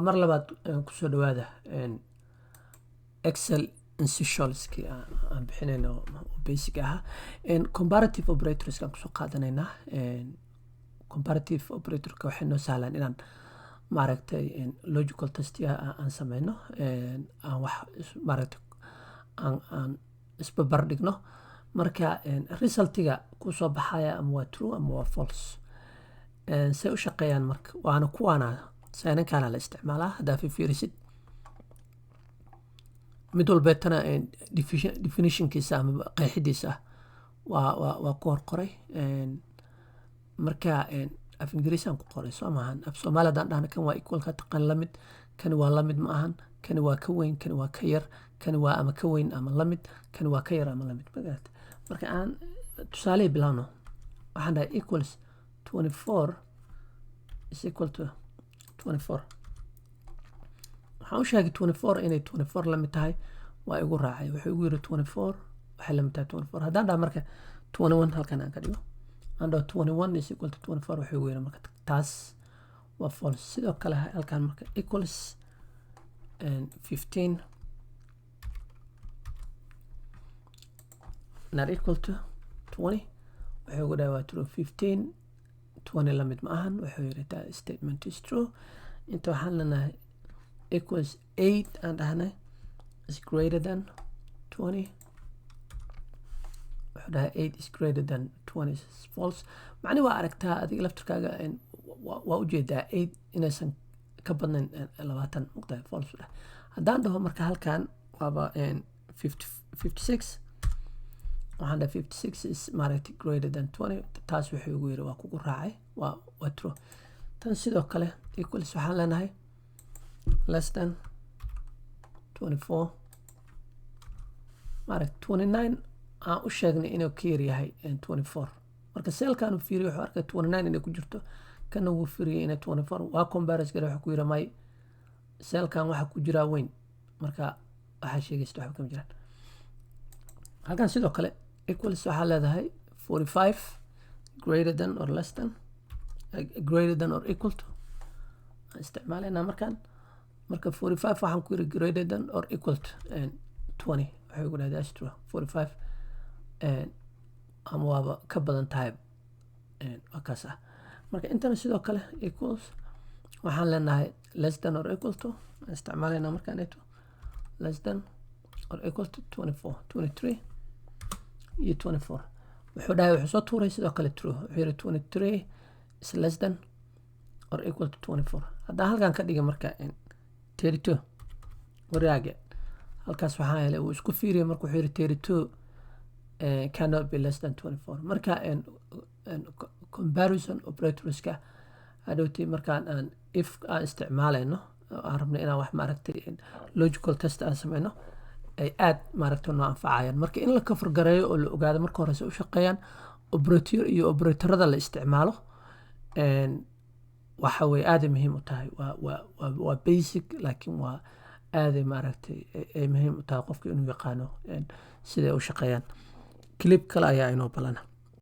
mar labaad kusoo dhawaada Excel essentialski aan bixinayno oo basic ah comparative operators kan kusoo qaadanaynaa comparative operatorka waxay noo sahlaan inaan maaragtay logical test aan sameyno aan wax maaragtay aan isbarbar dhigno marka resultiga ku soo baxaya ama waa true ama waa false say u shaqeeyaan marka waana kuwaana saynankana la isticmaalaa haddaa fiirisid mid walbeetana definitionkiisa ama qeexidiisa waa ku hor qoray marka af ingiriisaan ku qoray soo maahan af soomaali haddaan dhahna kan waa equalka taqan lamid kani waa lamid ma ahan kani waa ka weyn kani waa ka yar kani waa ama ka weyn ama lamid kani waa ka yar ama lamid magarat marka aan tusaale bilaano waxaan dhahay equals 24 is equal to 24 waxaan u sheegay 24 inay 24 lamid tahay waa igu raacay wuxuu igu yiri 24 waxay lamid tahay 24 haddaan dhaha marka 21 halkan aan ka dhigo and 21 is equal to 24 wuxuu igu yiri marka taas waa false sidoo kale halkan marka equals 15 not equal to 20 wuxuu igu dhahay waa true 15 20 lamid ma ahan wuxuu yiri that statement is true inta waxaan leenahay equals 8 and dhahnay is greater than 20 wuxuu dhahay 8 is greater than 20 is false macni waa aragtaa adiga laftirkaaga waa ujeedaa 8 inaysan ka badnayn 20 muqdaa false dhahay haddaan dhaho marka halkan waaba 56 waxaan dhahay 56 is maaragtay greater than 20 taas wuxuu igu yiri waa kugu raacay waa true tan sidoo kale equals waxaan leenahay less than 24 maaragtay 29 aan u sheegnay inuu ka yar yahay 24 marka seelkan uu fiiriyo wuxuu arkay 29 inay ku jirto kana uu fiiriyay inay 24 waa comparison garay wuxuu ku yiri may seelkan waxa ku jira weyn marka waxa sheegaysto waxa ka jiraan halkan sidoo kale equals waxa leedahay 45 greater than or less than greater than or equal to isticmaalena markan marka 45 waxaan ku yiri greater than or equal to 20 waxay ugu dhahay true 45 ama waaba ka badan tahay wakaas ah marka intana sidoo kale equals waxaan leenahay less than or equal to isticmaalena markaan eto less than or equal to 24 23 iyo 24 wuxuu dhahay wuxuu soo tuuray sidoo kale true wuxuu yiri 23 is less than or equal to 24 haddaan halkan ka dhiga marka 32 waraaga halkaas waxaa helay uu isku fiiriyay markuu wuxuu yiri 32 cannot be less than 24 marka comparison operatorska hadhowtii markaan aan if aan isticmaalayno aan rabno inaan wax maaragtay logical test aan sameyno ay aad maaragtay noo anfacayaan marka in la kafar gareeyo oo la ogaado marka hore u shaqeeyaan operator iyo operatorada la isticmaalo waxa way aad muhiim u tahay waa basic laakiin waa aad maaragtay ay muhiim u tahay qofka inuu yaqaano sida ay u shaqeeyaan clip kale ayaa inoo balana